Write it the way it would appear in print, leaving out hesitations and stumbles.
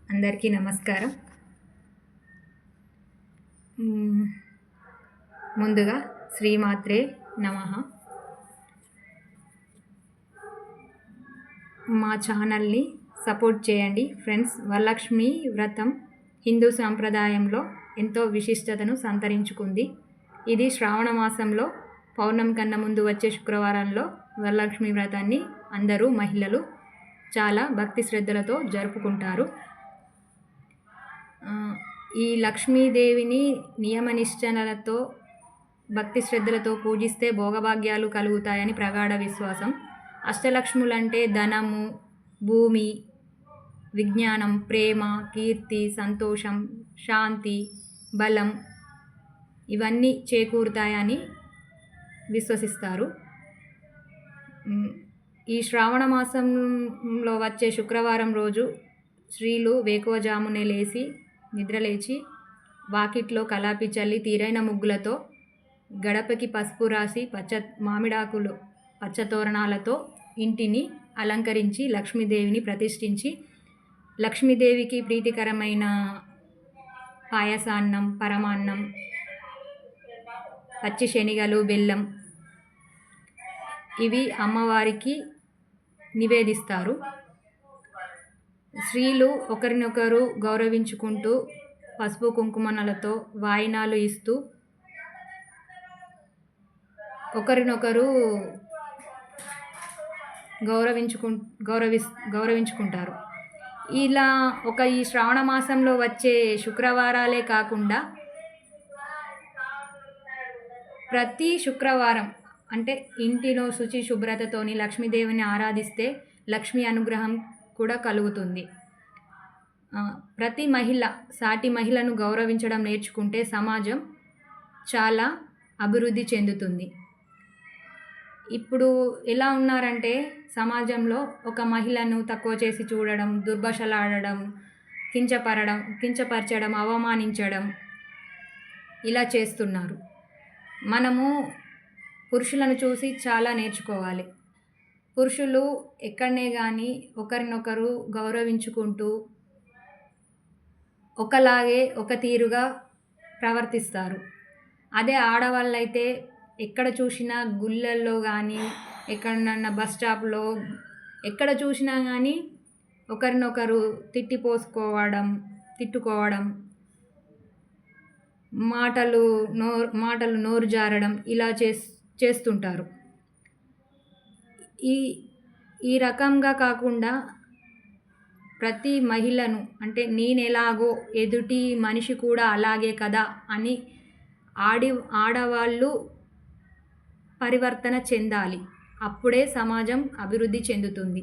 అందరికీ నమస్కారం. ముందుగా శ్రీమాత్రే నమః. మా ఛానల్ని సపోర్ట్ చేయండి ఫ్రెండ్స్. వరలక్ష్మి వ్రతం హిందూ సాంప్రదాయంలో ఎంతో విశిష్టతను సంతరించుకుంది. ఇది శ్రావణ మాసంలో పౌర్ణమి కన్నా ముందు వచ్చే శుక్రవారంలో వరలక్ష్మి వ్రతాన్ని అందరూ మహిళలు చాలా భక్తి శ్రద్ధలతో జరుపుకుంటారు. ఈ లక్ష్మీదేవిని నియమనిష్టలతో భక్తి శ్రద్ధలతో పూజిస్తే భోగభాగ్యాలు కలుగుతాయని ప్రగాఢ విశ్వాసం. అష్టలక్ష్ములంటే ధనము, భూమి, విజ్ఞానం, ప్రేమ, కీర్తి, సంతోషం, శాంతి, బలం ఇవన్నీ చేకూరుతాయని విశ్వసిస్తారు. ఈ శ్రావణ మాసంలో వచ్చే శుక్రవారం రోజు స్త్రీలు వేకువజామునే నిద్రలేచి వాకిట్లో కలాపి చల్లి తీరైన ముగ్గులతో గడపకి పసుపు రాసి మామిడాకులు పచ్చతోరణాలతో ఇంటిని అలంకరించి లక్ష్మీదేవిని ప్రతిష్ఠించి లక్ష్మీదేవికి ప్రీతికరమైన పాయసాన్నం, పరమాన్నం, పచ్చి శనగలు, బెల్లం ఇవి అమ్మవారికి నివేదిస్తారు. స్త్రీలు ఒకరినొకరు గౌరవించుకుంటూ పసుపు కుంకుమలతో వాయినాలు ఇస్తూ ఒకరినొకరు గౌరవించుకుంటారు. ఇలా ఈ శ్రావణ మాసంలో వచ్చే శుక్రవారాలే కాకుండా ప్రతి శుక్రవారం అంటే ఇంటిలో శుచి శుభ్రతతోని లక్ష్మీదేవిని ఆరాధిస్తే లక్ష్మీ అనుగ్రహం కూడా కలుగుతుంది. ప్రతి మహిళ సాటి మహిళను గౌరవించడం నేర్చుకుంటే సమాజం చాలా అభివృద్ధి చెందుతుంది. ఇప్పుడు ఎలా ఉన్నారంటే సమాజంలో ఒక మహిళను తక్కువ చేసి చూడడం, దుర్భాషలాడడం, కించపరచడం, అవమానించడం ఇలా చేస్తున్నారు. మనము పురుషులను చూసి చాలా నేర్చుకోవాలి. పురుషులు ఎక్కడనే కానీ ఒకరినొకరు గౌరవించుకుంటూ ఒకలాగే ఒక తీరుగా ప్రవర్తిస్తారు. అదే ఆడవాళ్ళైతే ఎక్కడ చూసినా గుళ్ళల్లో కానీ ఎక్కడన్నా బస్ స్టాప్లో ఎక్కడ చూసినా కానీ ఒకరినొకరు తిట్టుకోవడం, మాటలు నోరు జారడం ఇలా చేస్తుంటారు. ఈ రకంగా కాకుండా ప్రతి మహిళను అంటే నేనెలాగో ఎదుటి మనిషి కూడా అలాగే కదా అని ఆడవాళ్ళు పరివర్తన చెందాలి. అప్పుడే సమాజం అభివృద్ధి చెందుతుంది.